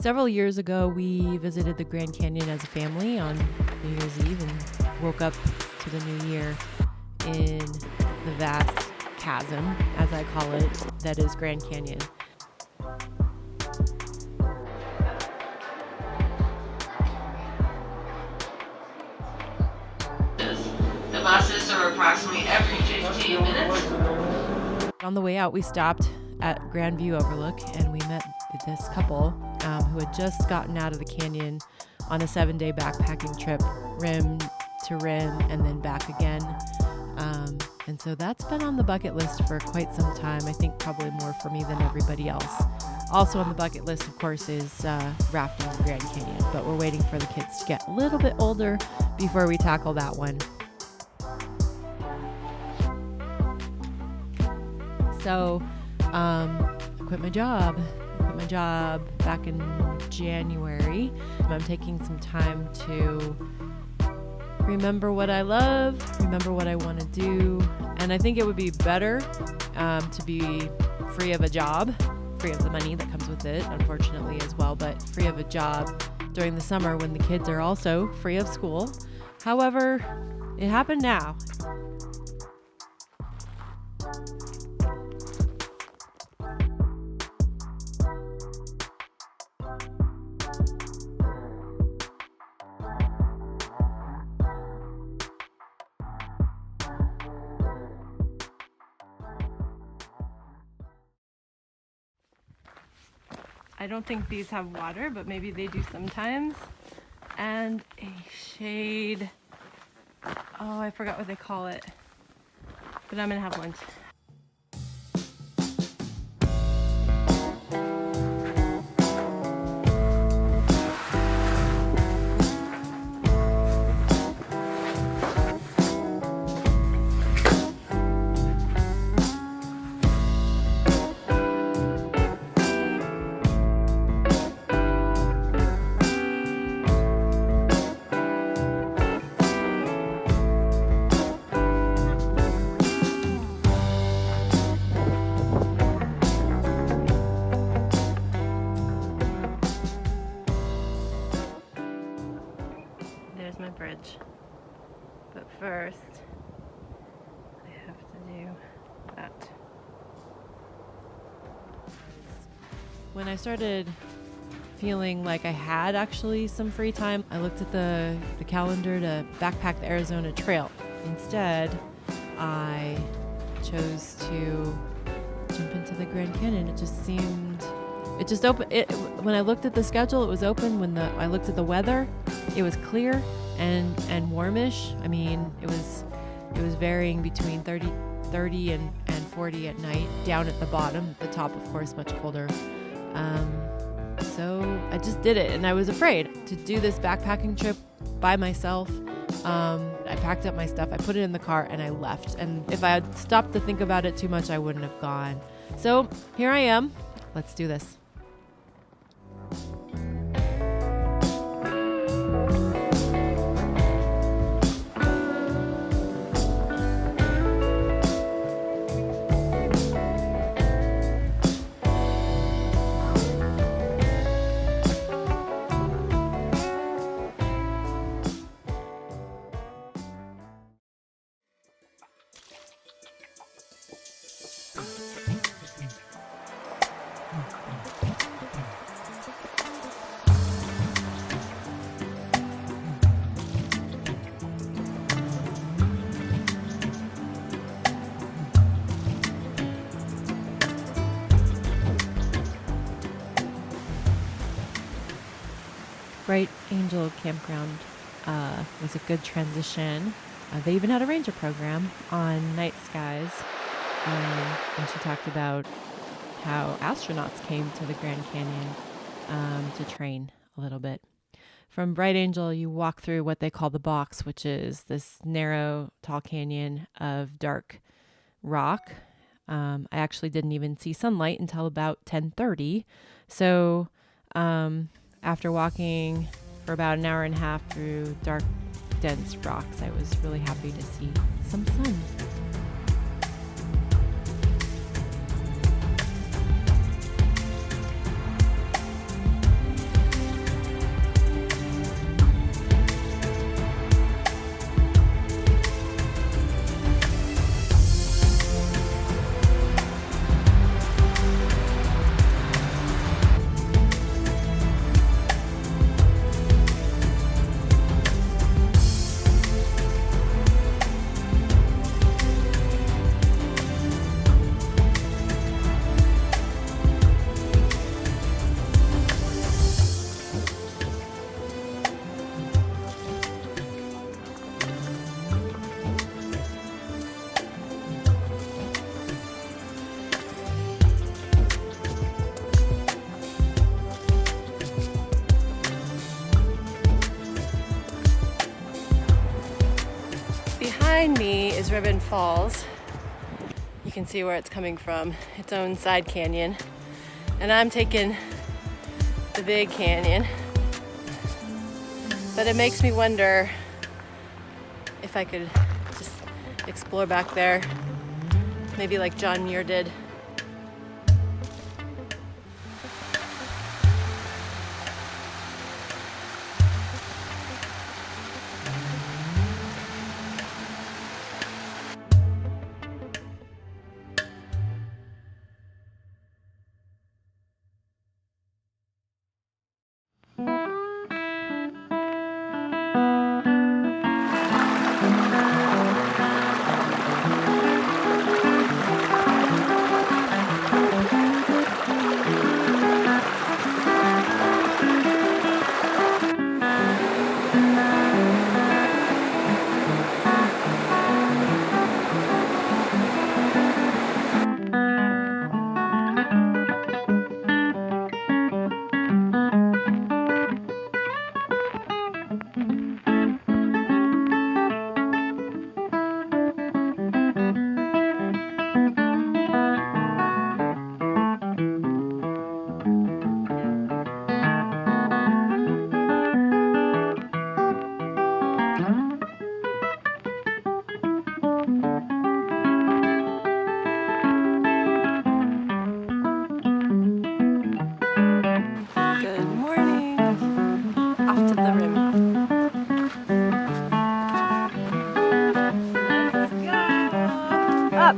Several years ago, we visited the Grand Canyon as a family on New Year's Eve and woke up to the new year in the vast chasm, as I call it, that is Grand Canyon. The buses are approximately every 15 minutes. On the way out, we stopped at Grandview Overlook and we met this couple who had just gotten out of the canyon on a 7-day backpacking trip, rim to rim and then back again. And so that's been on the bucket list for quite some time. I think probably more for me than everybody else. Also on the bucket list, of course, is rafting the Grand Canyon, but we're waiting for the kids to get a little bit older before we tackle that one. So I quit my job back in January. I'm taking some time to remember what I love, remember what I want to do. And I think it would be better to be free of a job, free of the money that comes with it, unfortunately, as well, but free of a job during the summer when the kids are also free of school. However, it happened now. I don't think these have water, but maybe they do sometimes. And a shade. Oh, I forgot what they call it. But I'm gonna have lunch. There's my bridge. But first, I have to do that. When I started feeling like I had actually some free time, I looked at the calendar to backpack the Arizona Trail. Instead, I chose to jump into the Grand Canyon. It just seemed, it just opened. When I looked at the schedule, it was open. When I looked at the weather, it was clear and warmish. I mean, it was varying between 30 and 40 at night, down at the bottom. At the top, of course, much colder. So I just did it, and I was afraid to do this backpacking trip by myself. I packed up my stuff, I put it in the car, and I left. And if I had stopped to think about it too much, I wouldn't have gone. So here I am. Let's do this. Bright Angel Campground was a good transition. They even had a ranger program on night skies. And she talked about how astronauts came to the Grand Canyon to train a little bit. From Bright Angel, you walk through what they call the box, which is this narrow, tall canyon of dark rock. I actually didn't even see sunlight until about 10:30. So after walking for about an hour and a half through dark, dense rocks, I was really happy to see some sun. behind me is Ribbon Falls. You can see where it's coming from, its own side canyon. And I'm taking the big canyon. But it makes me wonder if I could just explore back there, maybe like John Muir did. Good morning. Off to the rim. Let's go. Up.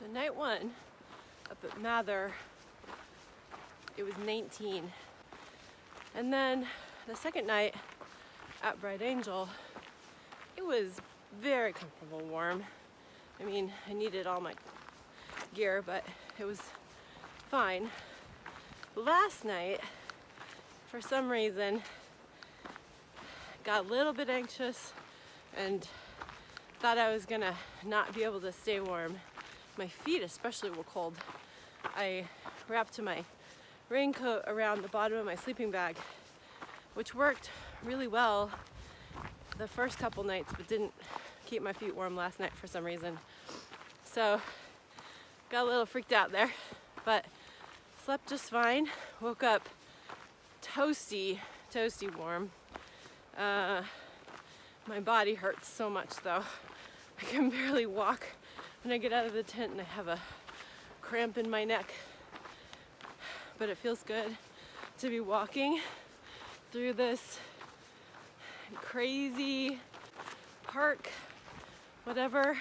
So night one up at Mather, it was 19. And then the second night at Bright Angel, it was very comfortable warm. I mean, I needed all my gear, but it was fine. Last night, for some reason, got a little bit anxious and thought I was gonna not be able to stay warm. My feet especially were cold. I wrapped my raincoat around the bottom of my sleeping bag, which worked really well the first couple nights, but didn't keep my feet warm last night for some reason. So got a little freaked out there, but slept just fine. Woke up toasty warm. My body hurts so much though. I can barely walk when I get out of the tent and I have a cramp in my neck. But it feels good to be walking through this crazy park, whatever,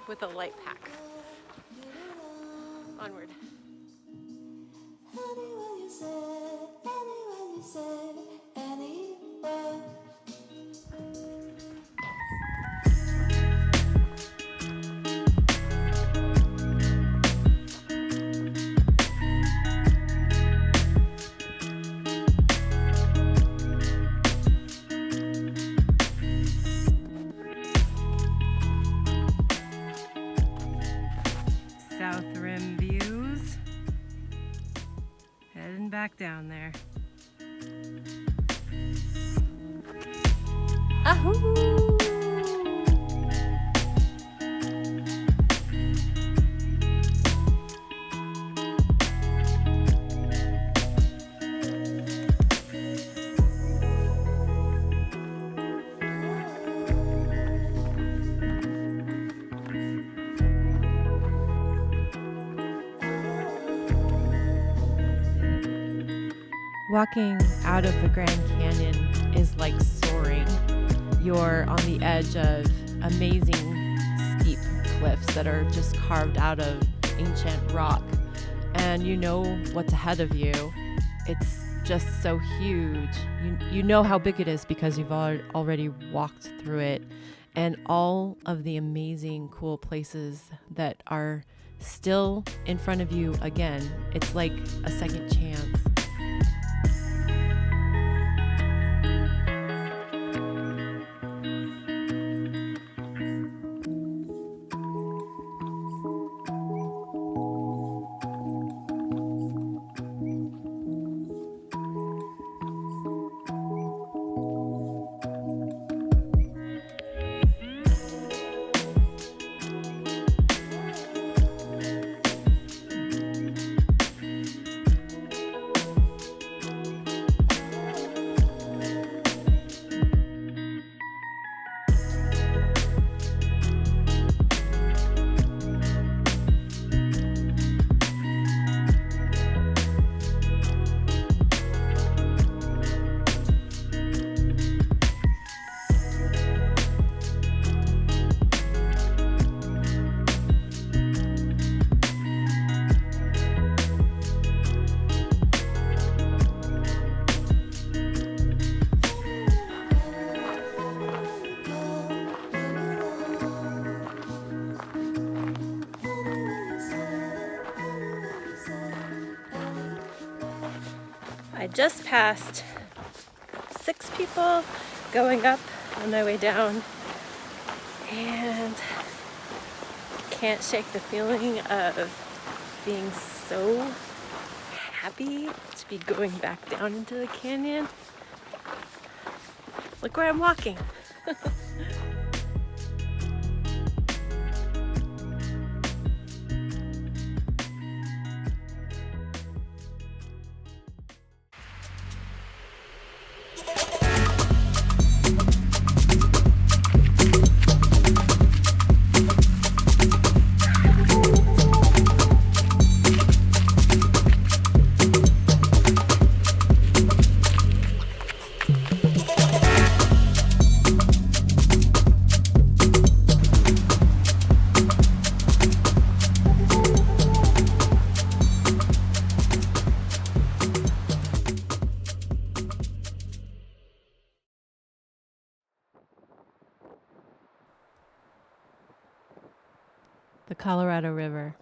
with a light pack. Onward. Anywhere you say, anywhere. South Rim views. Heading back down there. Ahoo! Walking out of the Grand Canyon is like soaring. You're on the edge of amazing steep cliffs that are just carved out of ancient rock, and you know what's ahead of you. It's just so huge. You know how big it is because you've already walked through it, and all of the amazing cool places that are still in front of you again. It's like a second chance. I just passed 6 people going up on my way down, and can't shake the feeling of being so happy to be going back down into the canyon. Look where I'm walking. The Colorado River.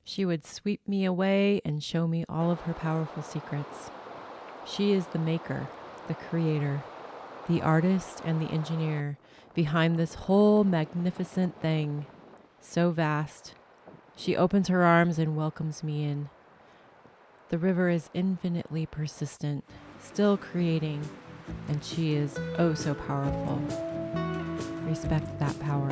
She would sweep me away and show me all of her powerful secrets. She is the maker, the creator, the artist, and the engineer behind this whole magnificent thing. So vast. She opens her arms and welcomes me in. The river is infinitely persistent, still creating, and she is oh so powerful. Respect that power.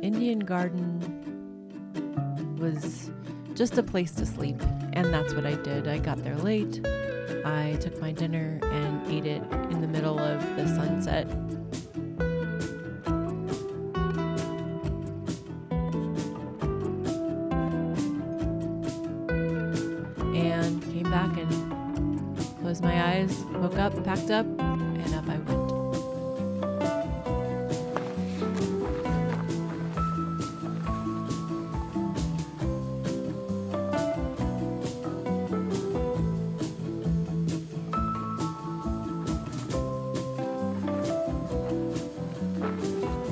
Indian Garden was just a place to sleep, and that's what I did. I got there late. I took my dinner and ate it in the middle of the sunset. And came back and closed my eyes, woke up, packed up, and up I went.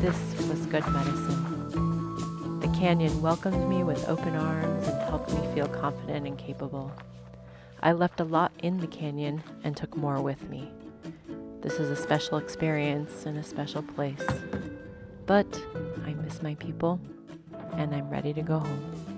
This was good medicine. The canyon welcomed me with open arms and helped me feel confident and capable. I left a lot in the canyon and took more with me. This is a special experience in a special place. But I miss my people, and I'm ready to go home.